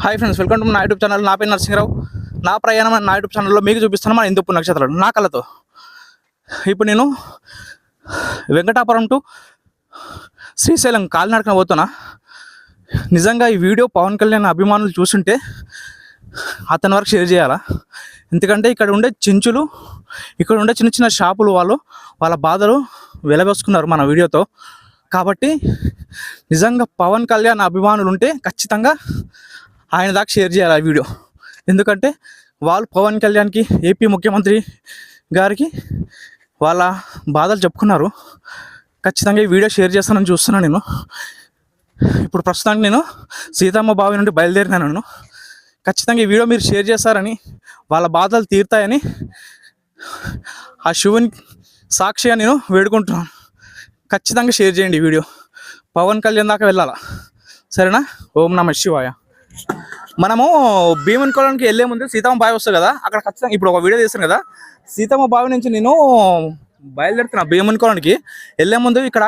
Hi friends, welcome to నా YouTube channel. నా పేరు నరసింహరావు. నా ప్రయాణం నా యూట్యూబ్ ఛానల్లో మీకు చూపిస్తాను మన హిందూపూర్ నక్షత్రాలు నా కళ్ళతో. ఇప్పుడు నేను వెంకటాపురం టు శ్రీశైలం కాలినడకన పోతున్నా. నిజంగా ఈ వీడియో పవన్ కళ్యాణ్ అభిమానులు చూస్తుంటే అతని వరకు షేర్ చేయాలా, ఎందుకంటే ఇక్కడ ఉండే చెంచులు, ఇక్కడ ఉండే చిన్న చిన్న షాపులు వాళ్ళ బాధలు వెలవేసుకున్నారు మన వీడియోతో. కాబట్టి నిజంగా పవన్ కళ్యాణ్ అభిమానులు ఉంటే ఖచ్చితంగా ఆయన దాకా షేర్ చేయాలి ఆ వీడియో. ఎందుకంటే వాళ్ళు పవన్ కళ్యాణ్కి, ఏపీ ముఖ్యమంత్రి గారికి వాళ్ళ బాధలు చెప్పుకున్నారు. ఖచ్చితంగా ఈ వీడియో షేర్ చేస్తానని చూస్తున్నాను నేను. ఇప్పుడు ప్రస్తుతానికి నేను సీతమ్మ బావి నుండి బయలుదేరినాను. ఖచ్చితంగా ఈ వీడియో మీరు షేర్ చేస్తారని, వాళ్ళ బాధలు తీరుతాయని ఆ శివుని సాక్షిగా నేను వేడుకుంటున్నాను. ఖచ్చితంగా షేర్ చేయండి ఈ వీడియో, పవన్ కళ్యాణ్ దాకా వెళ్ళాలా, సరేనా? ఓం నమః శివాయ. మనము భీమన్ కొలానికి వెళ్ళే ముందు సీతమ్మ బావి వస్తుంది కదా, అక్కడ ఖచ్చితంగా ఇప్పుడు ఒక వీడియో తీస్తాను కదా. సీతమ్మ బావి నుంచి నేను బయలుదేరుతున్నా భీమన్ కొలానికి వెళ్ళే ముందు ఇక్కడ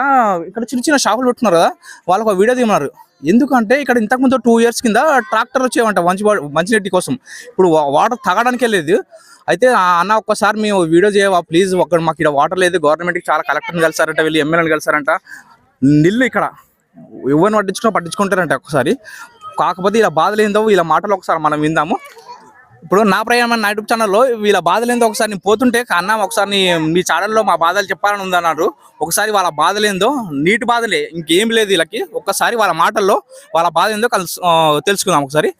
చిన్న చిన్న షాపులు పెట్టున్నారు కదా, వాళ్ళకు ఒక వీడియో తీయమన్నారు. ఎందుకంటే ఇక్కడ ఇంతకుముందు 2 years కింద ట్రాక్టర్ వచ్చేవంట మంచినీటి కోసం. ఇప్పుడు వాటర్ తాగడానికి వెళ్ళేది. అయితే అన్న ఒక్కసారి మేము వీడియో చేయవా ప్లీజ్, మాకు ఇక్కడ వాటర్ లేదు, గవర్నమెంట్కి చాలా కలెక్టర్ని కలిసారంట, వీళ్ళు ఎమ్మెల్యేని కలిసారంట, నీళ్ళు ఇక్కడ ఎవరిని పట్టించుకుంటారంట ఒకసారి. కాకపోతే ఇలా బాధలు ఏందో వీళ్ళ మాటలు ఒకసారి మనం విందాము. ఇప్పుడు నా ప్రయాణం నా యూట్యూబ్ ఛానల్లో వీళ్ళ బాధలు ఏందో ఒకసారి నేను పోతుంటే, అన్న ఒకసారి మీ ఛానల్లో మా బాధలు చెప్పాలని ఉందన్నారు. ఒకసారి వాళ్ళ బాధలు ఏందో, నీటి బాధలే, ఇంకేం లేదు వీళ్ళకి. ఒక్కసారి వాళ్ళ మాటల్లో వాళ్ళ బాధ ఏందో తెలుసుకుందాం ఒకసారి.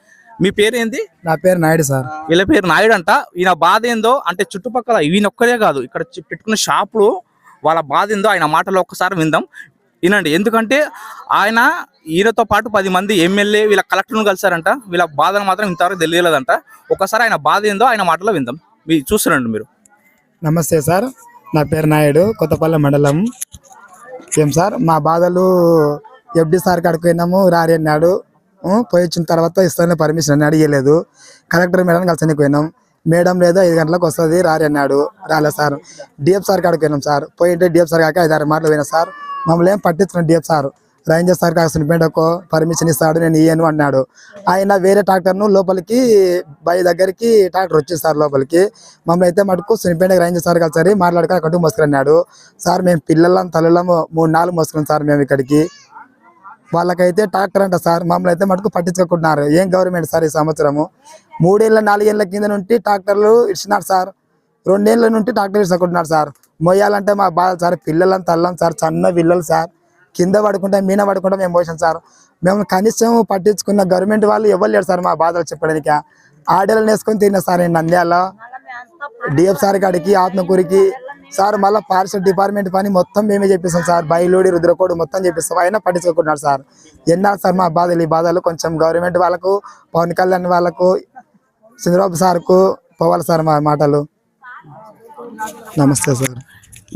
మీ పేరు ఏంది? నా పేరు నాయుడు సార్. వీళ్ళ పేరు నాయుడు అంట. ఈయన బాధ ఏందో అంటే చుట్టుపక్కల ఈయన ఒక్కడే కాదు, ఇక్కడ పెట్టుకున్న షాపులు వాళ్ళ బాధ ఏందో ఆయన మాటల్లో ఒక్కసారి విందాం, వినండి. ఎందుకంటే ఈయనతో పాటు 10 మంది ఎమ్మెల్యే వీళ్ళ కలెక్టర్ను కలిసారంట. వీళ్ళ బాధను మాత్రం ఇంతవరకు తెలియలేదంట. ఒకసారి ఆయన బాధ ఏందో ఆయన మాటలో విందాం, మీరు చూస్తున్నాండి మీరు. నమస్తే సార్, నా పేరు నాయుడు, కొత్తపల్లి మండలం. ఏం సార్, మా బాధలు FD సార్ కాడికి పోయినాము, రారి అన్నాడు. పోయి వచ్చిన తర్వాత ఇస్తానే పర్మిషన్ అని అడిగలేదు. కలెక్టర్ మేడం కలిసి పోయినాం. మేడం లేదు 5 గంటలకు వస్తుంది రారి అన్నాడు, రాలేదు సార్. DF సార్ కాడికి పోయినాం సార్. పోయింటే DF సార్ కాక 5-6 మాటలు పోయినా సార్. మమ్మల్ని ఏం పట్టించుకున్నాం DF సార్. రేంజర్ సార్ కాసిన పేటకు పర్మిషన్ ఇస్తాడు, నేను ఇయ్యను అన్నాడు. ఆయన వేరే ట్రాక్టర్ను లోపలికి బావి దగ్గరికి ట్రాక్టర్ వచ్చింది సార్ లోపలికి. మమ్మల్ని అయితే మటుకు సునిపేట రేంజర్ సార్ కలిసి మాట్లాడుకొని అక్కడికి మోసుకున్నాడు సార్. మేము పిల్లలం తల్లులము 3-4 మోసుకున్నాం సార్ మేము ఇక్కడికి. వాళ్ళకైతే ట్రాక్టర్ అంట సార్, మమ్మల్ని అయితే మటుకు పట్టించుకుంటున్నారు. ఏం గవర్నమెంట్ సార్ ఈ సంవత్సరము? 3-4 ఏళ్ళ కింద నుండి ట్రాక్టర్లు ఇచ్చినారు సార్. 2 ఏళ్ళ నుండి ట్రాక్టర్ ఇచ్చుకుంటున్నారు సార్. మొయ్యాలంటే మా బాధ సార్, పిల్లలను తల్లం సార్, చిన్న పిల్లలు సార్, కింద పడుకుంటా మీన పడుకుంటా మేము పోసాం సార్. మేము కనీసం పట్టించుకున్న గవర్నమెంట్ వాళ్ళు ఎవరు లేరు సార్ మా బాధలు చెప్పడానికి. ఆడలను వేసుకొని తిన్నా సార్ నంద్యాల DF సార్ కాడికి, ఆత్మకూరికి సార్. మళ్ళీ పారిశుద్ధ డిపార్ట్మెంట్ పని మొత్తం మేమే చెప్పిస్తాం సార్. బయలుడి రుద్రకోడు మొత్తం చెప్పిస్తాం, అయినా పట్టించుకుంటున్నారు సార్. ఎన్నాళ్ళు సార్ మా బాధలు? ఈ బాధలు కొంచెం గవర్నమెంట్ వాళ్ళకు, పవన్ కళ్యాణ్ వాళ్ళకు, చంద్రబాబు సార్కు పోవాలి సార్ మా మాటలు. నమస్తే సార్.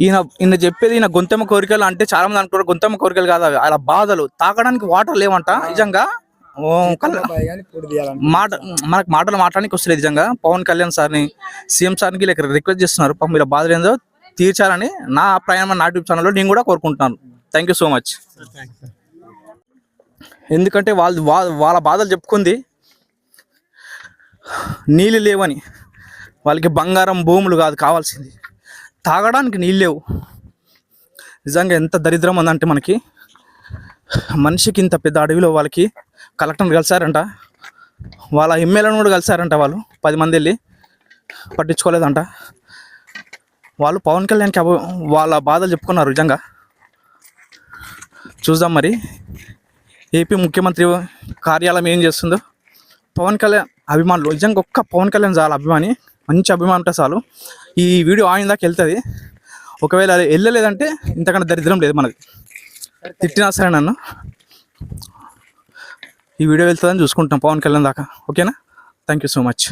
ఈయన చెప్పేది ఈయన గొంతెమ్మ కోరికలు అంటే చాలా మంది అంటారు, గొంతెమ్మ కోరికలు కాదు అవి, అలా బాధలు. తాగడానికి వాటర్ లేవంట. నిజంగా మనకు మాటలు మాట్లాడానికి వస్తుంది. నిజంగా పవన్ కళ్యాణ్ సార్ని, సీఎం సార్కి రిక్వెస్ట్ చేస్తున్నారు, పాపం మీరు బాధలు ఏందో తీర్చాలని నా ప్రయాణం నా యూట్యూబ్ ఛానల్లో నేను కూడా కోరుకుంటున్నాను. Thank you so much. ఎందుకంటే వాళ్ళ బాధలు చెప్పుకుంది, నీళ్ళు లేవని. వాళ్ళకి బంగారం భూములు కాదు కావాల్సింది, తాగడానికి నీళ్ళు లేవు. నిజంగా ఎంత దరిద్రం ఉందంటే మనకి, మనిషికి ఇంత పెద్ద అడవిలో వాళ్ళకి కలెక్టర్ని కలిసారంట, వాళ్ళ ఎమ్మెల్యేలను కూడా కలిసారంట. వాళ్ళు 10 మంది వెళ్ళి పట్టించుకోలేదంట. వాళ్ళు పవన్ కళ్యాణ్కి వాళ్ళ బాధలు చెప్పుకున్నారు. నిజంగా చూద్దాం మరి ఏపీ ముఖ్యమంత్రి కార్యాలయం ఏం చేస్తుందో. పవన్ కళ్యాణ్ అభిమానులు నిజంగా ఒక్క పవన్ కళ్యాణ్ చాలా అభిమాని, మంచి అభిమానం ఉంటే చాలు ఈ వీడియో ఆయన దాకా వెళ్తుంది. ఒకవేళ వెళ్ళలేదంటే ఇంతకన్నా దరిద్రం లేదు మనకి. తిట్టినా సరే నన్ను, ఈ వీడియో వెళ్తుందని చూసుకుంటాం పవన్ కళ్యాణ్ దాకా. ఓకేనా? Thank you so much.